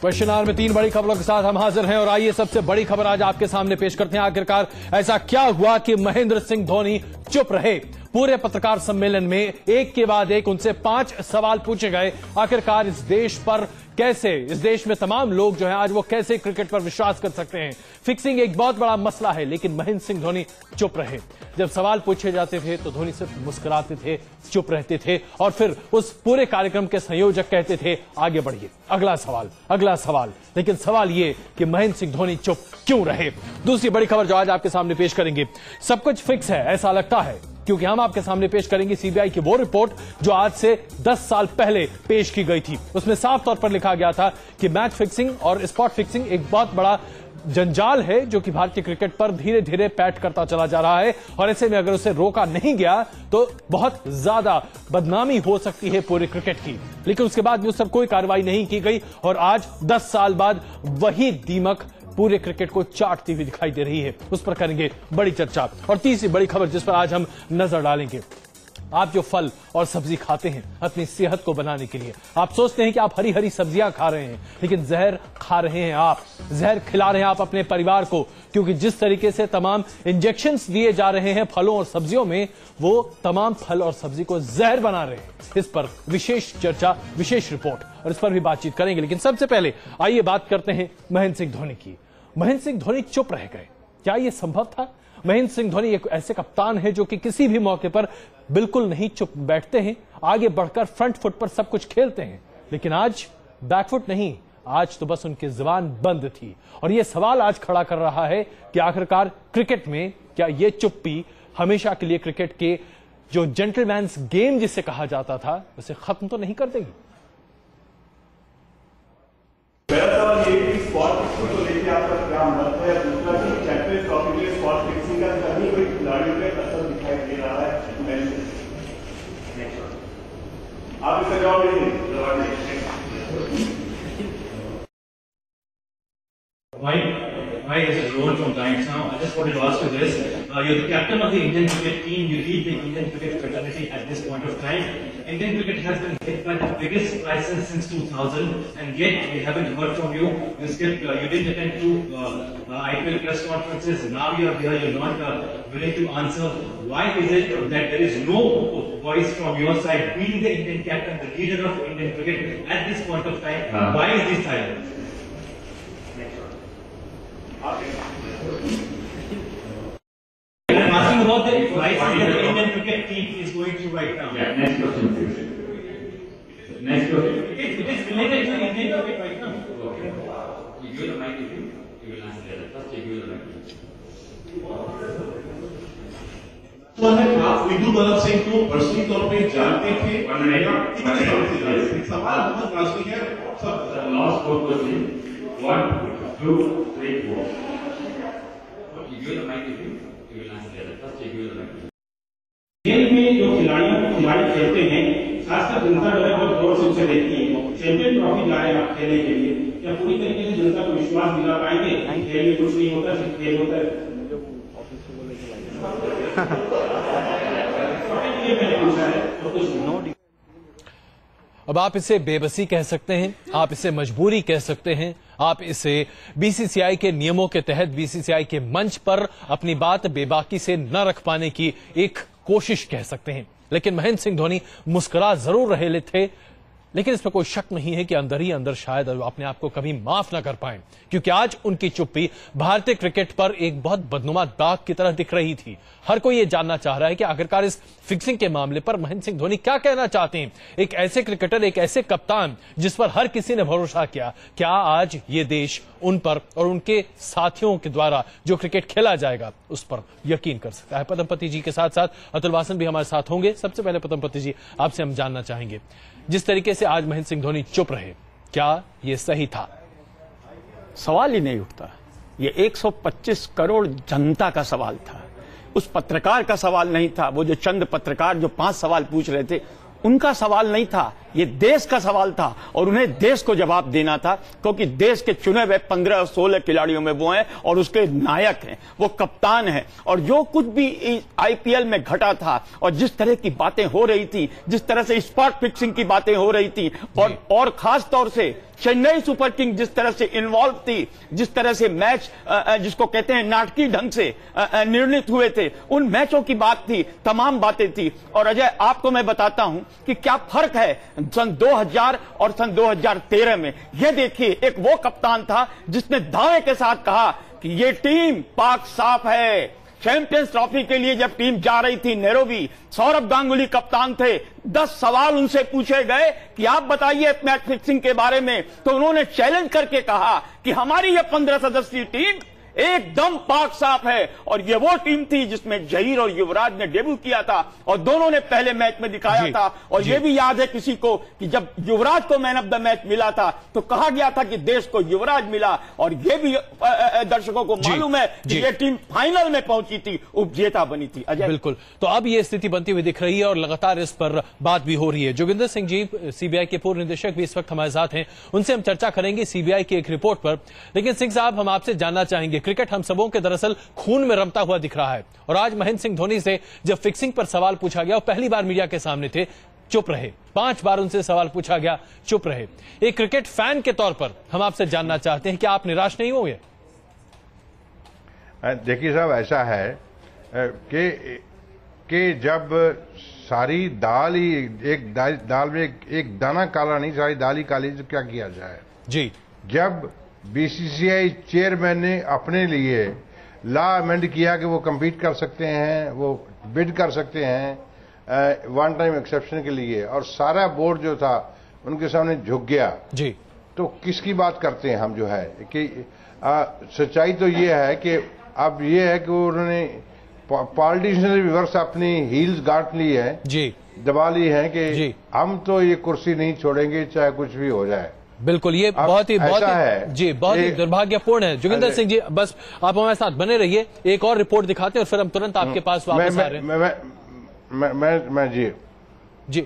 Question our में 3 बड़ी खबरों के साथ हम हाजिर हैं और आइए सबसे बड़ी खबर आज आपके सामने पेश करते हैं। आखिरकार ऐसा क्या हुआ कि महेंद्र सिंह धोनी चुप रहे? पूरे पत्रकार सम्मेलन में एक के बाद एक उनसे 5 सवाल पूछे गए। आखिरकार इस देश पर कैसे, इस देश में तमाम लोग जो है आज वो कैसे क्रिकेट पर विश्वास कर सकते हैं? फिक्सिंग एक बहुत बड़ा मसला है, लेकिन महेंद्र सिंह धोनी चुप रहे। जब सवाल पूछे जाते थे तो धोनी सिर्फ मुस्कुराते थे, चुप रहते थे और फिर उस पूरे कार्यक्रम के संयोजक कहते थे आगे बढ़िए, अगला सवाल, अगला सवाल। लेकिन सवाल ये कि महेंद्र सिंह धोनी चुप क्यों रहे? दूसरी बड़ी खबर जो आज आपके सामने पेश करेंगे, सब कुछ फिक्स है ऐसा लगता है, क्योंकि हम आपके सामने पेश करेंगे सीबीआई की वो रिपोर्ट जो आज से 10 साल पहले पेश की गई थी। उसमें साफ तौर पर लिखा गया था कि मैच फिक्सिंग और स्पॉट फिक्सिंग एक बहुत बड़ा जंजाल है जो कि भारतीय क्रिकेट पर धीरे धीरे पैठ करता चला जा रहा है और ऐसे में अगर उसे रोका नहीं गया तो बहुत ज्यादा बदनामी हो सकती है पूरे क्रिकेट की। लेकिन उसके बाद भी उस पर कोई कार्रवाई नहीं की गई और आज 10 साल बाद वही दीमक पूरे क्रिकेट को चाटती हुई दिखाई दे रही है। उस पर करेंगे बड़ी चर्चा। और तीसरी बड़ी खबर जिस पर आज हम नजर डालेंगे, आप जो फल और सब्जी खाते हैं अपनी सेहत को बनाने के लिए, आप सोचते हैं कि आप हरी हरी सब्जियां खा रहे हैं, लेकिन जहर खा रहे हैं आप, जहर खिला रहे हैं आप अपने परिवार को, क्योंकि जिस तरीके से तमाम इंजेक्शंस दिए जा रहे हैं फलों और सब्जियों में, वो तमाम फल और सब्जी को जहर बना रहे हैं। इस पर विशेष चर्चा, विशेष रिपोर्ट और इस पर भी बातचीत करेंगे। लेकिन सबसे पहले आइए बात करते हैं महेंद्र सिंह धोनी की। महेंद्र सिंह धोनी चुप रह गए, क्या यह संभव था? महेंद्र सिंह धोनी एक ऐसे कप्तान है जो कि किसी भी मौके पर बिल्कुल नहीं चुप बैठते हैं, आगे बढ़कर फ्रंट फुट पर सब कुछ खेलते हैं। लेकिन आज बैकफुट नहीं, आज तो बस उनकी जुबान बंद थी। और यह सवाल आज खड़ा कर रहा है कि आखिरकार क्रिकेट में क्या यह चुप्पी हमेशा के लिए क्रिकेट के जो जेंटलमैन्स गेम जिसे कहा जाता था उसे खत्म तो नहीं कर देगी? पहला सवाल ये कि स्पॉट फिक्सिंग को लेकर आपका क्या मत है? दूसरा कि चैंपियंस ट्रॉफी में स्पॉट फिक्सिंग का कहीं कोई खिलाड़ियों में असर दिखाई दे रहा है? आप इसका जवाब दीजिए। Hi, this is Rohan from Times Now. I just wanted to ask you this. You're the captain of the Indian cricket team. You lead the Indian cricket fraternity at this point of time. Indian cricket has been hit by the biggest crisis since 2000, and yet we haven't heard from you. You didn't attend to IPL press conferences. Now you are here. You're not willing to answer. Why is it that there is no voice from your side, being the Indian captain, the leader of Indian cricket at this point of time? Why is this silence? I'm asking about the crisis that the Indian cricket team is going through right now. Yeah, next question, please. Next question. It is related to Indian cricket right now. Okay. You give the mic to you. You will answer that. First, you give the mic. आप विदु बल्लभ सिंह को personally तौर पे जानते थे? सवाल बहुत रास्ते है। Last 4 questions. 1, 2, 3, 4. You give the mic to you. You will answer that. First, you give the mic. खेल में जो खिलाड़ी खेलते हैं, खासकर जनता जो है बहुत जोर से उसे देखती है। चैंपियन ट्रॉफी जा रहे हैं आप खेलने के लिए, क्या पूरी तरीके से जनता को विश्वास दिला पाएंगे कि खेल में कुछ नहीं होता, सिर्फ खेल होता है? अब आप इसे बेबसी कह सकते हैं, आप इसे मजबूरी कह सकते हैं, आप इसे बीसीसीआई के नियमों के तहत बीसीसीआई के मंच पर अपनी बात बेबाकी से न रख पाने की एक कोशिश कह सकते हैं। लेकिन महेंद्र सिंह धोनी मुस्कुरा जरूर रहे थे, लेकिन इसमें कोई शक नहीं है कि अंदर ही अंदर शायद अपने आप को कभी माफ ना कर पाए, क्योंकि आज उनकी चुप्पी भारतीय क्रिकेट पर एक बहुत बदनुमा दाग की तरह दिख रही थी। हर कोई ये जानना चाह रहा है कि आखिरकार इस फिक्सिंग के मामले पर महेंद्र सिंह धोनी क्या कहना चाहते हैं। एक ऐसे क्रिकेटर, एक ऐसे कप्तान जिस पर हर किसी ने भरोसा किया, क्या आज ये देश उन पर और उनके साथियों के द्वारा जो क्रिकेट खेला जाएगा उस पर यकीन कर सकता है? पद्मपति जी के साथ साथ अतुल वासन भी हमारे साथ होंगे। सबसे पहले पद्मपति जी, आपसे हम जानना चाहेंगे, जिस तरीके से आज महेंद्र सिंह धोनी चुप रहे, क्या यह सही था? सवाल ही नहीं उठता। ये 125 करोड़ जनता का सवाल था, उस पत्रकार का सवाल नहीं था। वो जो चंद पत्रकार जो 5 सवाल पूछ रहे थे, उनका सवाल नहीं था। ये देश का सवाल था और उन्हें देश को जवाब देना था, क्योंकि देश के चुने हुए 15 और 16 खिलाड़ियों में वो हैं और उसके नायक हैं, वो कप्तान हैं। और जो कुछ भी आईपीएल में घटा था और जिस तरह की बातें हो रही थी, जिस तरह से स्पॉट फिक्सिंग की बातें हो रही थी और खास तौर से चेन्नई सुपर किंग जिस तरह से इन्वॉल्व थी, जिस तरह से मैच जिसको कहते हैं नाटकीय ढंग से निर्णित हुए थे, उन मैचों की बात थी, तमाम बातें थी। और अजय, आपको मैं बताता हूं कि क्या फर्क है सन 2000 और सन 2013 में। यह देखिए, एक वो कप्तान था जिसने दावे के साथ कहा कि ये टीम पाक साफ है। चैंपियंस ट्रॉफी के लिए जब टीम जा रही थी नैरोबी, सौरभ गांगुली कप्तान थे। 10 सवाल उनसे पूछे गए कि आप बताइए मैच फिक्सिंग के बारे में, तो उन्होंने चैलेंज करके कहा कि हमारी ये 15 सदस्यीय टीम एकदम पाक साफ है। और ये वो टीम थी जिसमें जहीर और युवराज ने डेब्यू किया था और दोनों ने पहले मैच में दिखाया था। और ये भी याद है किसी को कि जब युवराज को मैन ऑफ द मैच मिला था तो कहा गया था कि देश को युवराज मिला। और ये भी दर्शकों को मालूम है कि ये टीम फाइनल में पहुंची थी, उपजेता बनी थी। अजय, बिल्कुल, तो अब ये स्थिति बनती हुई दिख रही है और लगातार इस पर बात भी हो रही है। जोगिंदर सिंह जी, सीबीआई के पूर्व निदेशक, भी इस वक्त हमारे साथ हैं, उनसे हम चर्चा करेंगे सीबीआई की एक रिपोर्ट पर। लेकिन सिंह साहब, हम आपसे जानना चाहेंगे, क्रिकेट हम सबों के दरअसल खून में रमता हुआ दिख रहा है और आज महेंद्र सिंह धोनी से जब फिक्सिंग पर सवाल पूछा गया और पहली बार मीडिया के सामने थे, चुप रहे। 5 बार उनसे सवाल पूछा गया, चुप रहे। एक क्रिकेट फैन के तौर पर हम आपसे जानना चाहते हैं कि आप निराश नहीं होंगे? देखिए साहब, ऐसा है कि जब सारी दाल ही एक दाल में एक दाना काला नहीं, सारी दाल ही काली, तो क्या किया जाए जी। जब बीसीसीआई चेयरमैन ने अपने लिए लॉ अमेंड किया कि वो कम्पीट कर सकते हैं, वो बिड कर सकते हैं वन टाइम एक्सेप्शन के लिए, और सारा बोर्ड जो था उनके सामने झुक गया जी, तो किसकी बात करते हैं हम? जो है कि सच्चाई तो ये है कि अब ये है कि उन्होंने पॉलिटिशियन रिवर्स अपनी हील्स गांठ ली है जी, दबा ली है कि हम तो ये कुर्सी नहीं छोड़ेंगे चाहे कुछ भी हो जाए। बिल्कुल, ये बहुत ही दुर्भाग्यपूर्ण है। जोगिंदर सिंह जी, बस आप हमारे साथ बने रहिए, एक और रिपोर्ट दिखाते हैं और फिर हम तुरंत आपके पास वापस आ रहे हैं। मैं जी।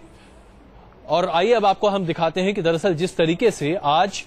और आइए अब आपको हम दिखाते हैं कि दरअसल जिस तरीके से आज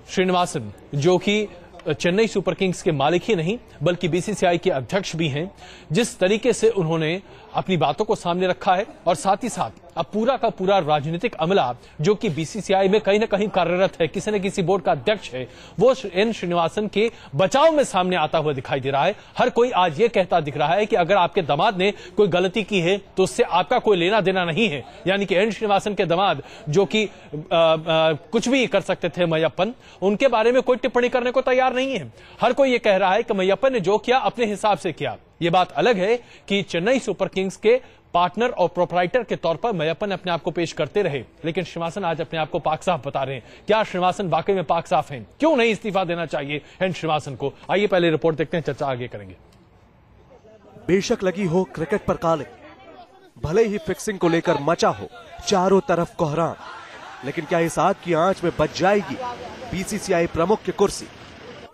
श्रीनिवासन, जो कि चेन्नई सुपर किंग्स के मालिक ही नहीं बल्कि बीसीसीआई के अध्यक्ष भी हैं, जिस तरीके से उन्होंने अपनी बातों को सामने रखा है और साथ ही साथ अब पूरा का पूरा राजनीतिक अमला जो कि बीसीसीआई में कहीं ना कहीं कार्यरत है, किसी न किसी बोर्ड का अध्यक्ष है, वो एन श्रीनिवासन के बचाव में सामने आता हुआ दिखाई दे रहा है। हर कोई आज ये कहता दिख रहा है कि अगर आपके दामाद ने कोई गलती की है तो उससे आपका कोई लेना देना नहीं है। यानी कि एन श्रीनिवासन के दामाद जो कि कुछ भी कर सकते थे मैयप्पन, उनके बारे में कोई टिप्पणी करने को तैयार नहीं है। हर कोई ये कह रहा है कि मैयप्पन ने जो किया अपने हिसाब से किया। ये बात अलग है कि चेन्नई सुपर किंग्स के पार्टनर और प्रोप्राइटर के तौर पर मैयप्पन अपने आप को पेश करते रहे, लेकिन श्रीनिवासन आज अपने आप को पाक साफ बता रहे हैं। क्या श्रीनिवासन वाकई में पाक साफ हैं? क्यों नहीं इस्तीफा देना चाहिए एन श्रीनिवासन को? आइए पहले रिपोर्ट देखते हैं, चर्चा आगे करेंगे। बेशक लगी हो क्रिकेट पर कालिक, भले ही फिक्सिंग को लेकर मचा हो चारों तरफ कोहराम, लेकिन क्या इस आग की आंच में बच जाएगी बीसीसीआई प्रमुख की कुर्सी?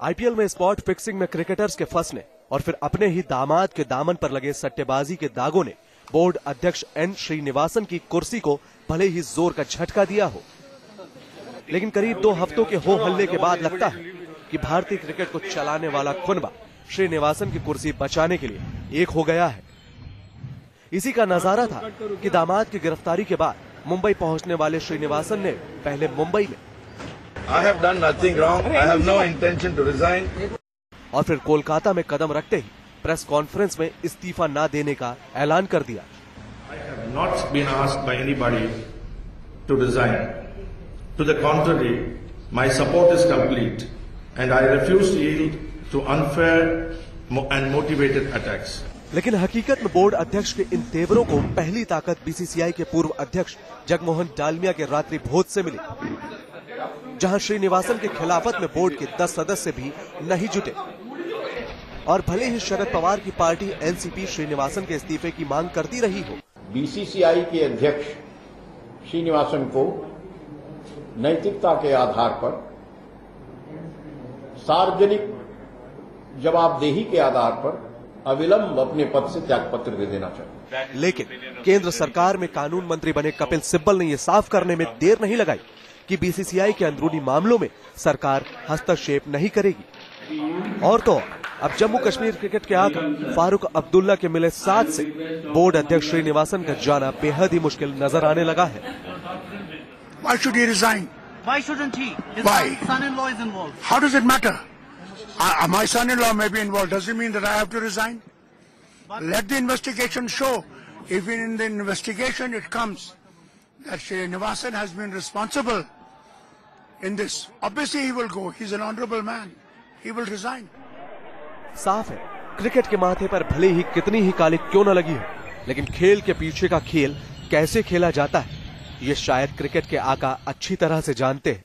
आईपीएल में स्पॉट फिक्सिंग में क्रिकेटर्स के फंसने और फिर अपने ही दामाद के दामन पर लगे सट्टेबाजी के दागों ने बोर्ड अध्यक्ष एन श्रीनिवासन की कुर्सी को भले ही जोर का झटका दिया हो, लेकिन करीब 2 हफ्तों के हो हल्ले के बाद लगता है कि भारतीय क्रिकेट को चलाने वाला खुनबा श्रीनिवासन की कुर्सी बचाने के लिए एक हो गया है। इसी का नजारा था कि दामाद की गिरफ्तारी के बाद मुंबई पहुंचने वाले श्रीनिवासन ने पहले मुंबई में I have done nothing wrong. I have no intention to resign. और फिर कोलकाता में कदम रखते ही प्रेस कॉन्फ्रेंस में इस्तीफा न देने का ऐलान कर दिया। I have not been asked by anybody to resign. To the contrary, my support is complete, and I refuse to yield to unfair and motivated attacks. लेकिन हकीकत में बोर्ड अध्यक्ष के इन तेवरों को पहली ताकत बीसीसीआई के पूर्व अध्यक्ष जगमोहन डालमिया के रात्रि भोज से मिली, जहां श्रीनिवासन के खिलाफत में बोर्ड के 10 सदस्य भी नहीं जुटे। और भले ही शरद पवार की पार्टी एनसीपी श्रीनिवासन के इस्तीफे की मांग करती रही हो, बीसीसीआई के अध्यक्ष श्रीनिवासन को नैतिकता के आधार पर, सार्वजनिक जवाबदेही के आधार पर अविलंब अपने पद से त्यागपत्र दे देना चाहिए। लेकिन केंद्र सरकार में कानून मंत्री बने कपिल सिब्बल ने यह साफ करने में देर नहीं लगाई कि बीसीसीआई के अंदरूनी मामलों में सरकार हस्तक्षेप नहीं करेगी। और तो अब जम्मू कश्मीर क्रिकेट के आका फारूक अब्दुल्ला के मिले साथ से बोर्ड अध्यक्ष श्रीनिवासन का जाना बेहद ही मुश्किल नजर आने लगा है। Why should he resign? Why shouldn't he? His Why? son-in-law is involved. How does it matter? My son-in-law may be involved. Does it mean that I have to resign? Let the investigation show. If in the investigation it comes that Srinivasan has been responsible in this, obviously he will go. He's an honorable man. He will resign. साफ है, cricket के माथे पर भले ही कितनी ही कालिक क्यों न लगी हो, लेकिन खेल के पीछे का खेल कैसे खेला जाता है, ये शायद क्रिकेट के आका अच्छी तरह से जानते हैं।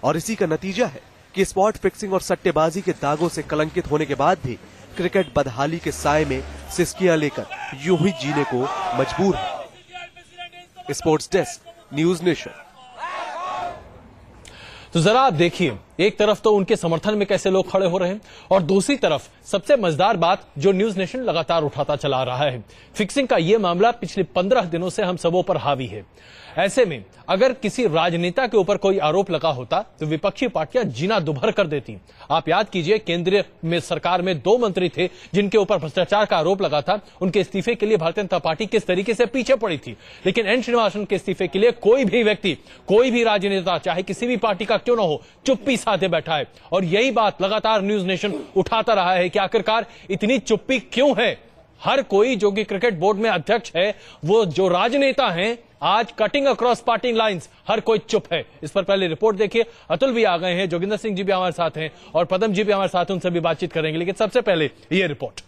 और इसी का नतीजा है कि स्पॉट फिक्सिंग और सट्टेबाजी के दागों से कलंकित होने के बाद भी क्रिकेट बदहाली के साए में सिसकियां लेकर यूं ही जीने को मजबूर है। Sports desk, news nation. तो जरा आप देखिए, एक तरफ तो उनके समर्थन में कैसे लोग खड़े हो रहे हैं और दूसरी तरफ सबसे मजेदार बात जो न्यूज नेशन लगातार उठाता चला रहा है, फिक्सिंग का यह मामला पिछले 15 दिनों से हम सबों पर हावी है। ऐसे में अगर किसी राजनेता के ऊपर कोई आरोप लगा होता तो विपक्षी पार्टियां जीना दुभर कर देती। आप याद कीजिए, केंद्रीय में सरकार में 2 मंत्री थे जिनके ऊपर भ्रष्टाचार का आरोप लगा था। उनके इस्तीफे के लिए भारतीय जनता पार्टी किस तरीके से पीछे पड़ी थी, लेकिन एन श्रीनिवासन के इस्तीफे के लिए कोई भी व्यक्ति, कोई भी राजनेता, चाहे किसी भी पार्टी का क्यों न हो, चुप्पी साधे बैठा है। और यही बात लगातार न्यूज नेशन उठाता रहा है कि आखिरकार इतनी चुप्पी क्यों है। हर कोई जो कि क्रिकेट बोर्ड में अध्यक्ष है, वो जो राजनेता हैं, आज कटिंग अक्रॉस पार्टी लाइंस, हर कोई चुप है। इस पर पहले रिपोर्ट देखिए। अतुल भी आ गए हैं, जोगिंदर सिंह जी भी हमारे साथ हैं और पदम जी भी हमारे साथ हैं, उनसे भी बातचीत करेंगे। लेकिन सबसे पहले ये रिपोर्ट।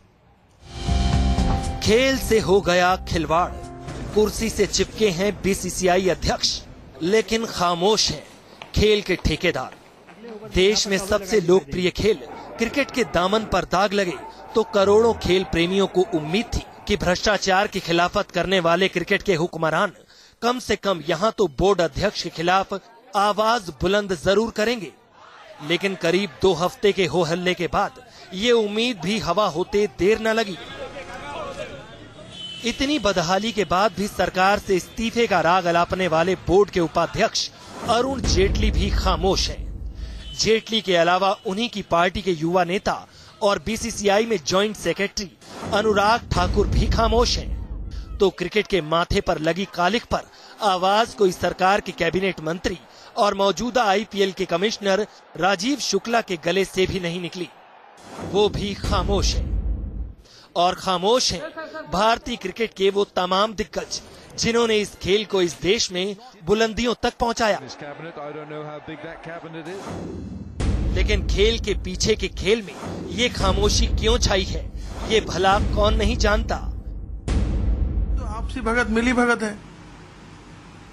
खेल से हो गया खिलवाड़, कुर्सी से चिपके हैं बीसीसीआई अध्यक्ष, लेकिन खामोश हैं खेल के ठेकेदार। देश में सबसे लोकप्रिय खेल क्रिकेट के दामन पर दाग लगे तो करोड़ों खेल प्रेमियों को उम्मीद थी कि भ्रष्टाचार की खिलाफत करने वाले क्रिकेट के हुक्मरान कम से कम यहां तो बोर्ड अध्यक्ष के खिलाफ आवाज बुलंद जरूर करेंगे। लेकिन करीब 2 हफ्ते के हो हल्ले के बाद ये उम्मीद भी हवा होते देर न लगी। इतनी बदहाली के बाद भी सरकार से इस्तीफे का राग अलापने वाले बोर्ड के उपाध्यक्ष अरुण जेटली भी खामोश हैं। जेटली के अलावा उन्हीं की पार्टी के युवा नेता और बीसीसीआई में जॉइंट सेक्रेटरी अनुराग ठाकुर भी खामोश हैं। तो क्रिकेट के माथे पर लगी कालिख पर आवाज कोई सरकार के कैबिनेट मंत्री और मौजूदा आईपीएल के कमिश्नर राजीव शुक्ला के गले से भी नहीं निकली। वो भी खामोश है। और खामोश हैं भारतीय क्रिकेट के वो तमाम दिग्गज जिन्होंने इस खेल को इस देश में बुलंदियों तक पहुंचाया। लेकिन खेल के पीछे के खेल में ये खामोशी क्यों छाई है, ये भला कौन नहीं जानता। तो आपसी भगत मिली भगत है,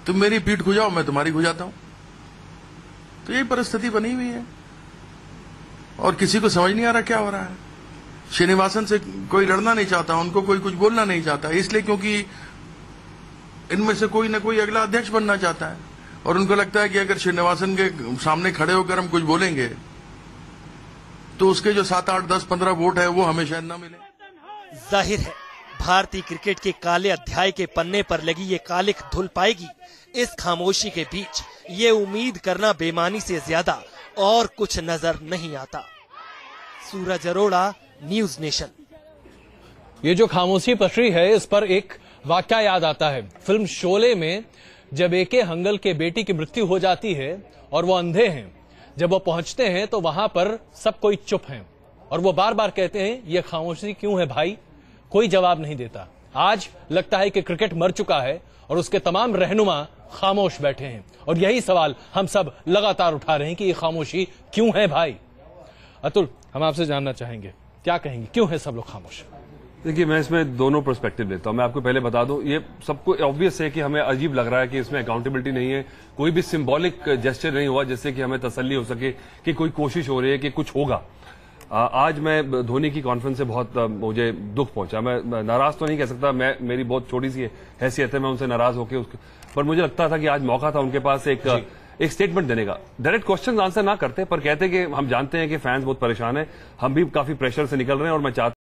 तुम मेरी पीठ खुजाओ, मैं तुम्हारी खुजाता हूं। तो यही परिस्थिति बनी हुई है और किसी को समझ नहीं आ रहा क्या हो रहा है। श्रीनिवासन से कोई लड़ना नहीं चाहता, उनको कोई कुछ बोलना नहीं चाहता, इसलिए क्योंकि इनमें से कोई न कोई अगला अध्यक्ष बनना चाहता है और उनको लगता है कि अगर श्रीनिवासन के सामने खड़े होकर हम कुछ बोलेंगे तो उसके जो 7, 8, 10, 15 वोट है वो हमें शायद न मिले। जाहिर है भारतीय क्रिकेट के काले अध्याय के पन्ने पर लगी ये कालिख धुल पाएगी। इस खामोशी के बीच ये उम्मीद करना बेमानी से ज्यादा और कुछ नजर नहीं आता। सूरज अरोड़ा, न्यूज नेशन। ये जो खामोशी पसरी है, इस पर एक वाकया याद आता है। फिल्म शोले में जब एके हंगल के बेटी की मृत्यु हो जाती है और वो अंधे हैं, जब वो पहुंचते हैं तो वहां पर सब कोई चुप है और वो बार बार कहते हैं ये खामोशी क्यों है भाई, कोई जवाब नहीं देता। आज लगता है कि क्रिकेट मर चुका है और उसके तमाम रहनुमा खामोश बैठे हैं और यही सवाल हम सब लगातार उठा रहे हैं कि ये खामोशी क्यों है भाई। अतुल, हम आपसे जानना चाहेंगे, क्या कहेंगे, क्यों है सब लोग खामोश? देखिए, मैं इसमें दोनों पर्सपेक्टिव लेता हूं। मैं आपको पहले बता दूं, ये सबको ऑब्वियस है कि हमें अजीब लग रहा है कि इसमें अकाउंटेबिलिटी नहीं है, कोई भी सिंबॉलिक जेस्चर नहीं हुआ जिससे कि हमें तसल्ली हो सके कि कोई कोशिश हो रही है कि कुछ होगा। आज मैं धोनी की कॉन्फ्रेंस से बहुत मुझे दुख पहुंचा। मैं नाराज तो नहीं कह सकता, मेरी बहुत छोटी सी हैसियत है, मैं उनसे नाराज होकर पर मुझे लगता था कि आज मौका था उनके पास एक स्टेटमेंट देने का। डायरेक्ट क्वेश्चन आंसर ना करते पर कहते कि हम जानते हैं कि फैंस बहुत परेशान है, हम भी काफी प्रेशर से निकल रहे हैं और मैं चाहता